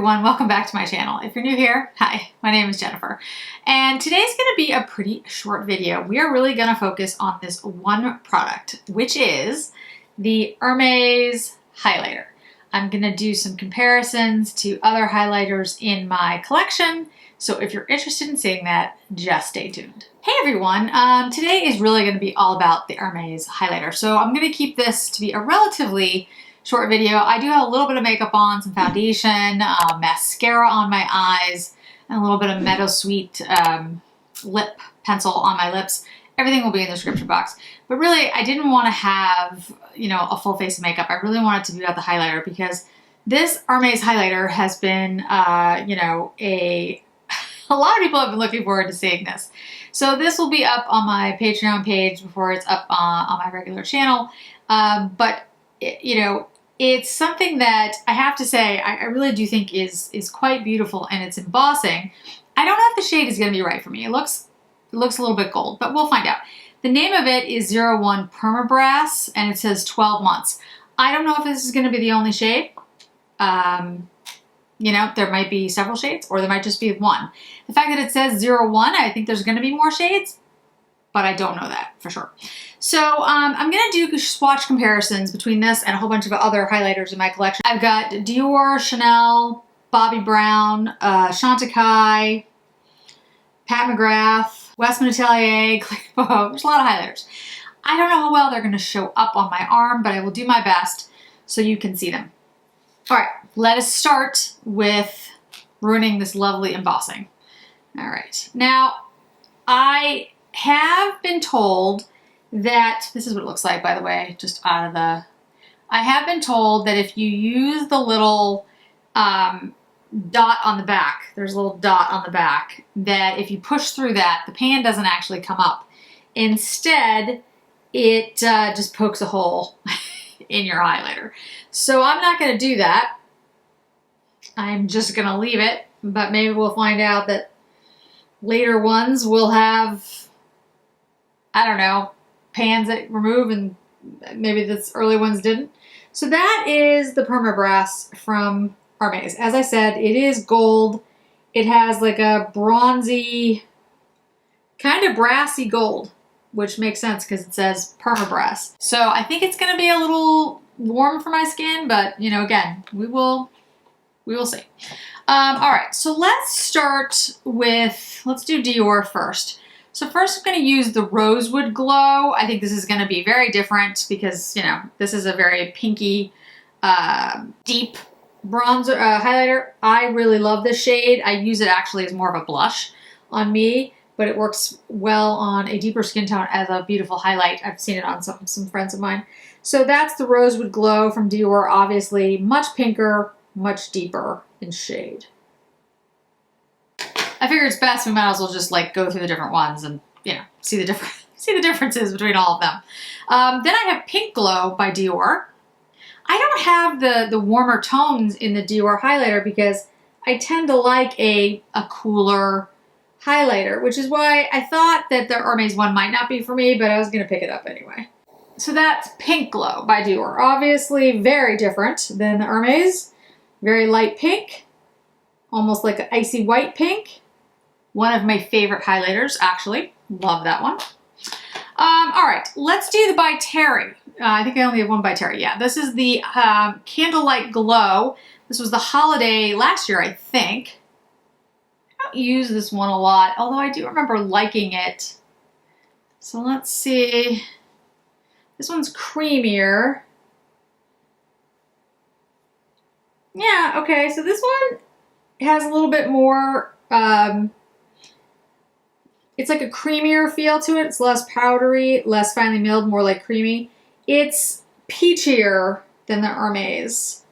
everyone, welcome back to my channel. If you're new here, hi, my name is Jennifer. And today's gonna be a pretty short video. We are really gonna focus on this one product, which is the Hermes Highlighter. I'm gonna do some comparisons to other highlighters in my collection. So if you're interested in seeing that, just stay tuned. Hey everyone, today is really gonna be all about the Hermes Highlighter. So I'm gonna keep this to be a relatively short video. I do have a little bit of makeup on, some foundation, mascara on my eyes, and a little bit of Meadow Sweet lip pencil on my lips. Everything will be in the description box. But really, I didn't want to have, a full face of makeup. I really wanted to be about the highlighter because this Hermes highlighter has been, a lot of people have been looking forward to seeing this. So this will be up on my Patreon page before it's up on my regular channel. It's something that I have to say I really do think is quite beautiful, and it's embossing. I don't know if the shade is going to be right for me. It looks a little bit gold, but we'll find out. The name of it is 01 Permabrass, and it says 12 months. I don't know if this is going to be the only shade. There might be several shades, or there might just be one. The fact that it says 01, I think there's going to be more shades, but I don't know that for sure. So I'm going to do swatch comparisons between this and a whole bunch of other highlighters in my collection. I've got Dior, Chanel, Bobbi Brown, Chantecaille, Pat McGrath, Westman Atelier, Clicquot. There's a lot of highlighters. I don't know how well they're going to show up on my arm, but I will do my best so you can see them. All right, let us start with ruining this lovely embossing. All right, now I have been told that, this is what it looks like, by the way, just out of the, I have been told that if you use the little dot on the back, there's a little dot on the back, that if you push through that, the pan doesn't actually come up. Instead, it just pokes a hole in your highlighter. So I'm not going to do that. I'm just going to leave it, but maybe we'll find out that later ones will have, I don't know, pans that remove, and maybe the early ones didn't. So that is the Permabrass from Hermes. As I said, it is gold. It has like a bronzy, kind of brassy gold, which makes sense because it says Permabrass. So I think it's going to be a little warm for my skin, but again, we will see. All right, so let's do Dior first. So first I'm going to use the Rosewood Glow. I think this is going to be very different because, this is a very pinky, deep bronzer highlighter. I really love this shade. I use it actually as more of a blush on me, but it works well on a deeper skin tone as a beautiful highlight. I've seen it on some friends of mine. So that's the Rosewood Glow from Dior, obviously much pinker, much deeper in shade. I figure it's best we might as well just go through the different ones and see the differences between all of them. Then I have Pink Glow by Dior. I don't have the warmer tones in the Dior highlighter because I tend to like a cooler highlighter, which is why I thought that the Hermes one might not be for me, but I was going to pick it up anyway. So that's Pink Glow by Dior. Obviously very different than the Hermes. Very light pink, almost like an icy white pink. One of my favorite highlighters, actually. Love that one. All right, let's do the by Terry. I think I only have one by Terry. Yeah, this is the Candlelight Glow. This was the holiday last year, I think. I don't use this one a lot, although I do remember liking it. So let's see. This one's creamier. Yeah, okay, so this one has a little bit more, it's like a creamier feel to it. It's less powdery, less finely milled, more like creamy. It's peachier than the Hermes.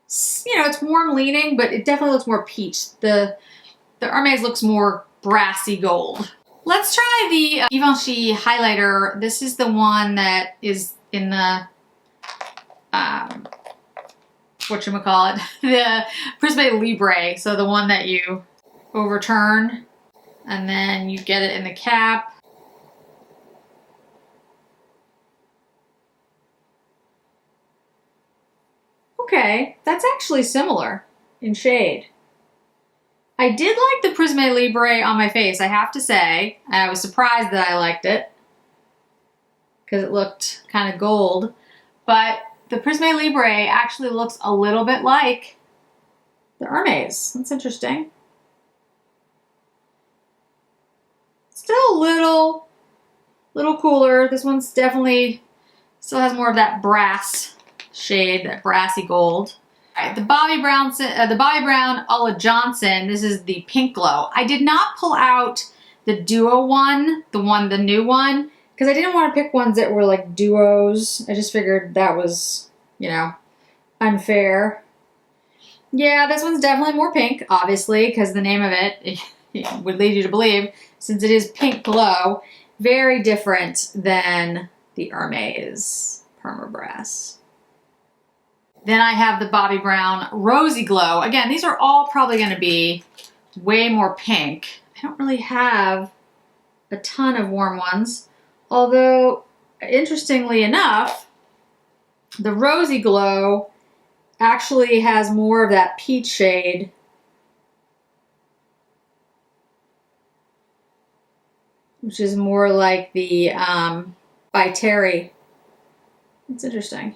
It's warm leaning, but it definitely looks more peach. The Hermes looks more brassy gold. Let's try the Givenchy highlighter. This is the one that is in the, whatchamacallit, the Prisme Libre. So the one that you overturn and then you get it in the cap. Okay, that's actually similar. in shade. I did like the Prisme Libre on my face, I have to say. I was surprised that I liked it because it looked kind of gold. But the Prisme Libre actually looks a little bit like the Hermes. That's interesting. Still a little cooler. This one's definitely still has more of that brass shade, that brassy gold. All right, the Bobbi Brown Ulla Johnson. This is the Pink Glow. I did not pull out the duo one, the new one, because I didn't want to pick ones that were like duos. I just figured that was, you know, unfair. Yeah, this one's definitely more pink, obviously, because the name of it would lead you to believe, since it is Pink Glow, very different than the Hermes Permabrass. Then I have the Bobbi Brown Rosy Glow. Again, these are all probably going to be way more pink. I don't really have a ton of warm ones, although, interestingly enough, the Rosy Glow actually has more of that peach shade. Which is more like the by Terry. It's interesting.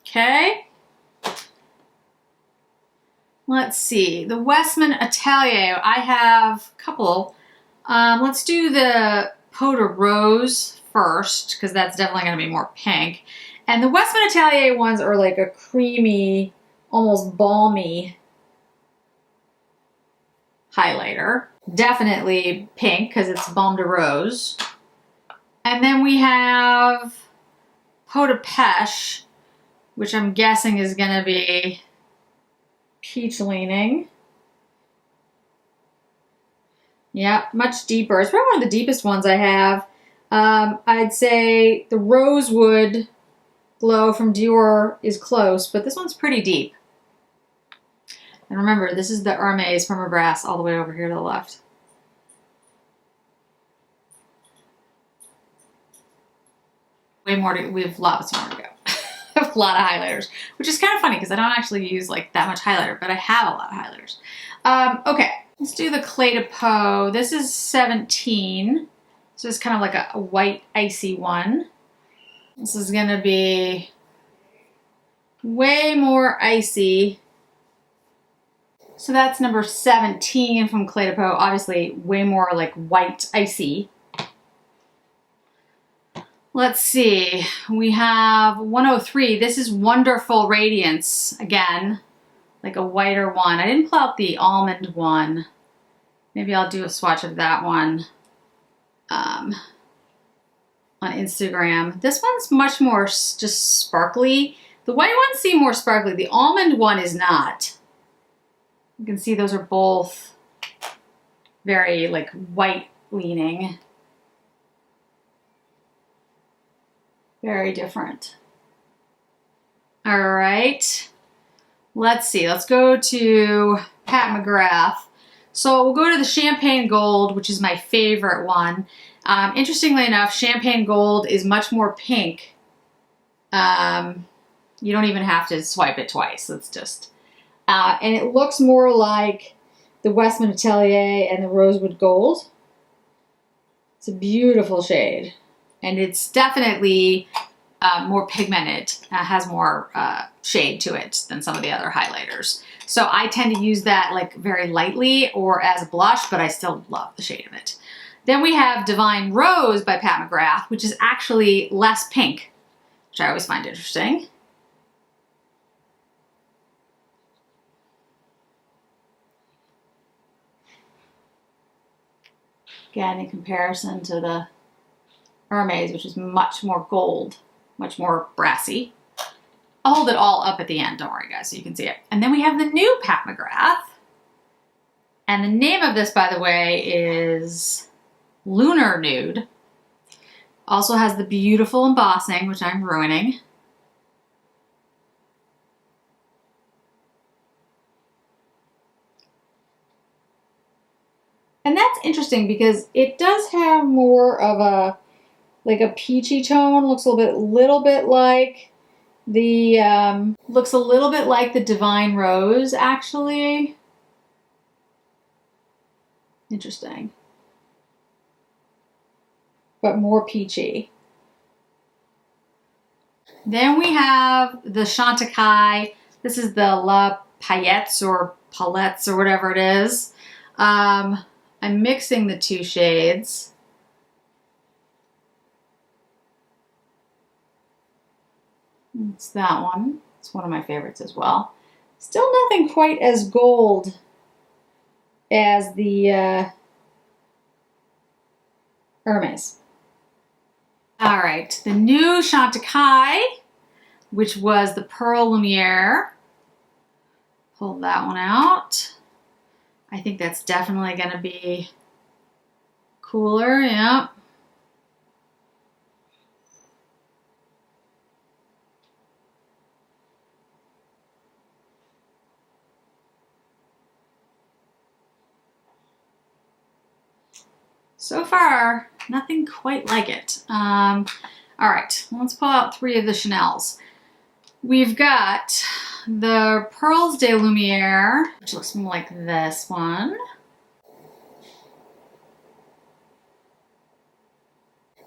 Okay. Let's see. The Westman Atelier. I have a couple. Let's do the Peau de Rose first, because that's definitely going to be more pink. And the Westman Atelier ones are like a creamy, almost balmy highlighter. Definitely pink because it's Baume de Rose. And then we have Peau de Pêche, which I'm guessing is going to be peach leaning. Yeah, much deeper. It's probably one of the deepest ones I have. I'd say the Rosewood Glow from Dior is close, but this one's pretty deep. And remember, this is the Hermes Permabrass all the way over here to the left. We have lots more to go. I have a lot of highlighters, which is kind of funny because I don't actually use like that much highlighter, but I have a lot of highlighters. Okay, let's do the Clé de Peau. This is 17. So it's kind of like a white icy one. This is gonna be way more icy. So that's number 17 from Clé de Peau. Obviously way more like white icy. Let's see, we have 103. This is Wonderful Radiance. Again, like a whiter one. I didn't pull out the almond one. Maybe I'll do a swatch of that one on Instagram. This one's much more just sparkly. The white ones seem more sparkly. The almond one is not. You can see those are both very like white leaning. Very different. All right, let's see. Let's go to Pat McGrath. So we'll go to the Champagne Gold, which is my favorite one. Interestingly enough, Champagne Gold is much more pink. You don't even have to swipe it twice. It's just, and it looks more like the Westman Atelier and the Rosewood Gold. It's a beautiful shade. And it's definitely more pigmented, has more shade to it than some of the other highlighters. So I tend to use that like very lightly or as a blush, but I still love the shade of it. Then we have Divine Rose by Pat McGrath, which is actually less pink, which I always find interesting. Again, in comparison to the Hermes, which is much more gold, much more brassy. I'll hold it all up at the end, don't worry guys, so you can see it. And then we have the new Pat McGrath. And the name of this, by the way, is Lunar Nude. Also has the beautiful embossing, which I'm ruining. And that's interesting because it does have more of a like a peachy tone. Looks a little bit like The looks a little bit like the Divine Rose, actually. Interesting. But more peachy. Then we have the Chantecaille. This is the La Paillettes or Palettes or whatever it is. I'm mixing the two shades. It's that one. It's one of my favorites as well. Still nothing quite as gold as the Hermes. All right, the new Chantecaille, which was the Pearl Lumiere. Pull that one out. I think that's definitely going to be cooler, yeah. So far, nothing quite like it. All right, let's pull out 3 of the Chanels. We've got the Pearls de Lumiere, which looks more like this one.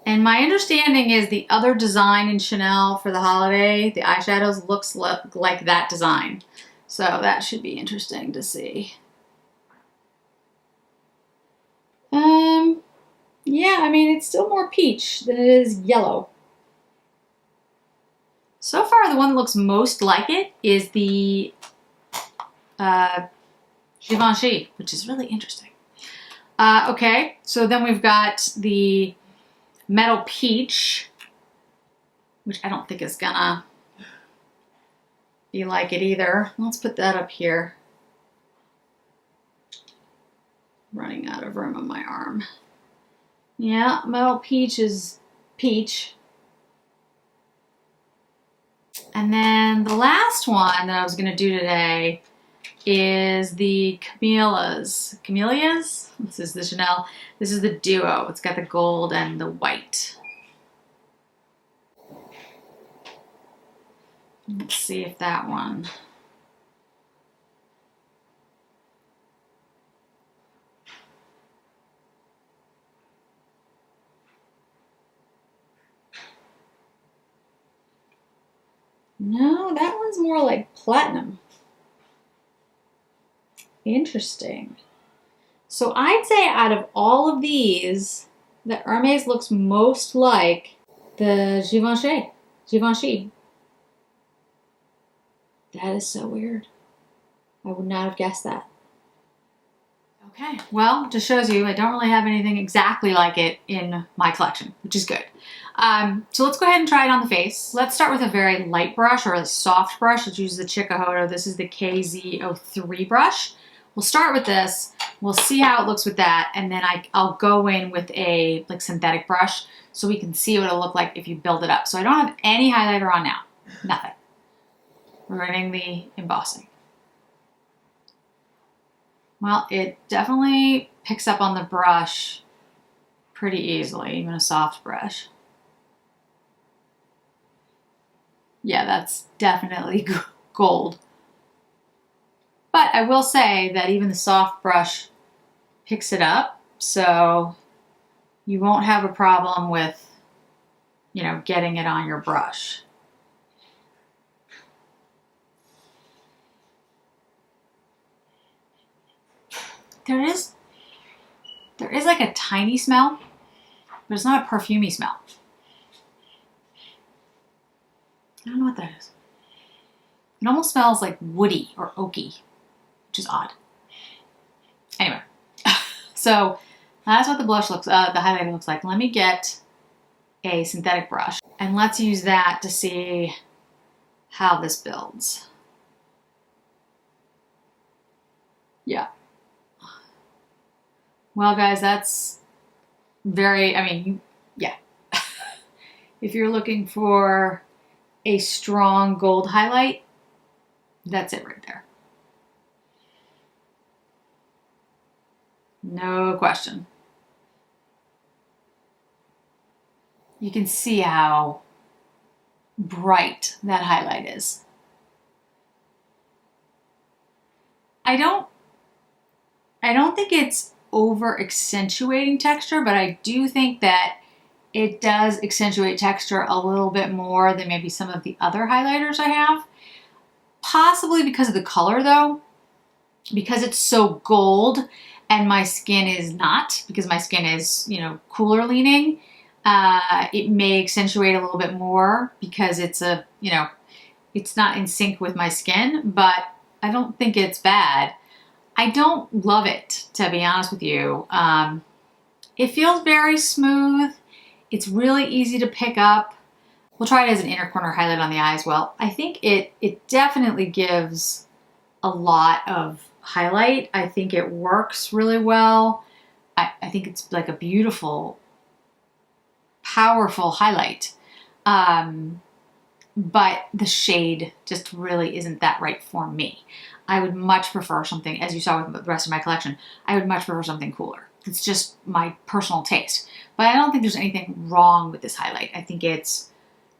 And my understanding is the other design in Chanel for the holiday, the eyeshadows, looks like that design. So that should be interesting to see. Yeah, I mean, it's still more peach than it is yellow. So far, the one that looks most like it is the Givenchy, which is really interesting. Okay, so then we've got the Metal Peach, which I don't think is gonna be like it either. Let's put that up here. Running out of room on my arm. Yeah, Metal Peach is peach. And then the last one that I was going to do today is the Camellias. Camellias? This is the Chanel. This is the Duo. It's got the gold and the white. Let's see if that one. No, that one's more like platinum. Interesting. So I'd say out of all of these, the Hermes looks most like the Givenchy. Givenchy. That is so weird. I would not have guessed that. Okay, well, just shows you I don't really have anything exactly like it in my collection, which is good. So let's go ahead and try it on the face. Let's start with a very light brush or a soft brush. Let's use the Chikuhodo. This is the KZ03 brush. We'll start with this. We'll see how it looks with that, and then I'll go in with a synthetic brush so we can see what it'll look like if you build it up. So I don't have any highlighter on now. Nothing. We're running the embossing. Well, it definitely picks up on the brush pretty easily, even a soft brush. Yeah, that's definitely gold. But I will say that even the soft brush picks it up, so you won't have a problem with, you know, getting it on your brush. There is like a tiny smell, but it's not a perfumey smell. I don't know what that is. It almost smells like woody or oaky, which is odd. Anyway, so that's what the blush looks, the highlighter looks like. Let me get a synthetic brush and let's use that to see how this builds. Yeah. Well, guys, that's very, I mean, yeah. If you're looking for a strong gold highlight, that's it right there. No question. You can see how bright that highlight is. I don't think it's over accentuating texture, but I do think that it does accentuate texture a little bit more than maybe some of the other highlighters I have. Possibly because of the color though, because it's so gold and my skin is not, because my skin is, you know, cooler leaning. It may accentuate a little bit more because it's a, you know, it's not in sync with my skin, but I don't think it's bad. I don't love it, to be honest with you. It feels very smooth. It's really easy to pick up. We'll try it as an inner corner highlight on the eye as well. I think it definitely gives a lot of highlight. I think it works really well. I think it's like a beautiful, powerful highlight. But the shade just really isn't that right for me. I would much prefer something, as you saw with the rest of my collection, I would much prefer something cooler. It's just my personal taste. But I don't think there's anything wrong with this highlight. I think it's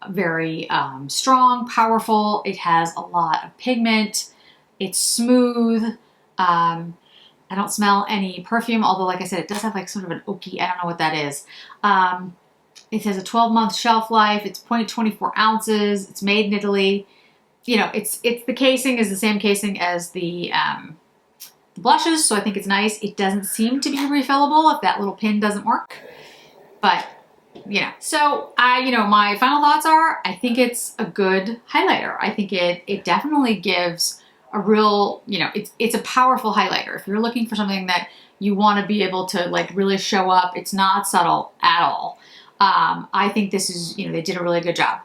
very strong, powerful. It has a lot of pigment. It's smooth. I don't smell any perfume, although like I said, it does have like sort of an oaky, I don't know what that is. It has a 12-month shelf life. It's 0.24 ounces. It's made in Italy. You know, it's the casing is the same casing as the blushes, so I think it's nice. It doesn't seem to be refillable if that little pin doesn't work, but you know. So you know, my final thoughts are, I think it's a good highlighter. I think it definitely gives a real, you know, it's a powerful highlighter. If you're looking for something that you want to be able to like really show up, it's not subtle at all. I think this is, you know, they did a really good job.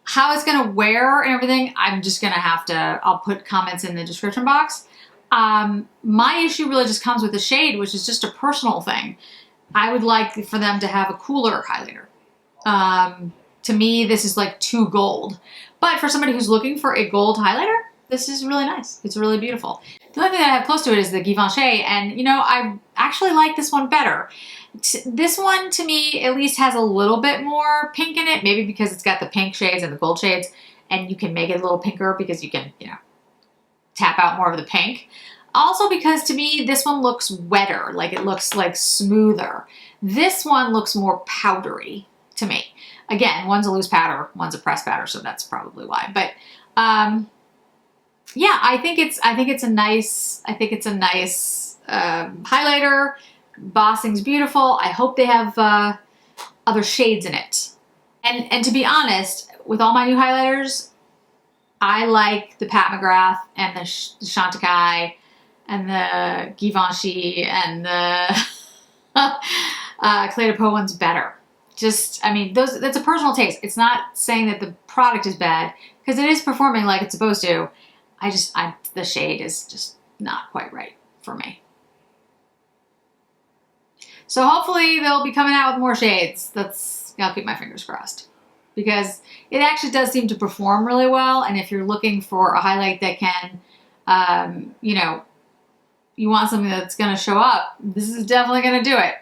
How it's going to wear and everything, I'm just going to have to, I'll put comments in the description box. My issue really just comes with the shade, which is just a personal thing. I would like for them to have a cooler highlighter. To me, this is like too gold. But for somebody who's looking for a gold highlighter, this is really nice. It's really beautiful. The only thing that I have close to it is the Givenchy, and you know, I actually like this one better. This one, to me, at least has a little bit more pink in it, maybe because it's got the pink shades and the gold shades, and you can make it a little pinker because you can, you know, tap out more of the pink. Also because to me, this one looks wetter, like it looks like smoother. This one looks more powdery to me. Again, one's a loose powder, one's a pressed powder, so that's probably why. But yeah, I think it's a nice highlighter. Embossing's beautiful. I hope they have other shades in it. And to be honest, with all my new highlighters, I like the Pat McGrath and the Chantecaille and the Givenchy and the Clé de Peau ones better. Just, I mean, that's a personal taste. It's not saying that the product is bad, because it is performing like it's supposed to. The shade is just not quite right for me. So hopefully they'll be coming out with more shades. I'll keep my fingers crossed, because it actually does seem to perform really well. And if you're looking for a highlight that can, you know, you want something that's going to show up, this is definitely going to do it.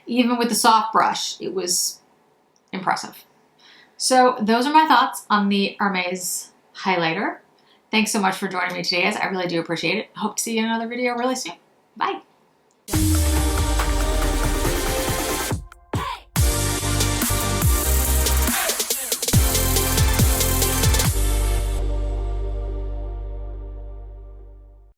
Even with the soft brush, it was impressive. So those are my thoughts on the Hermes highlighter. Thanks so much for joining me today, guys. I really do appreciate it. Hope to see you in another video really soon. Bye.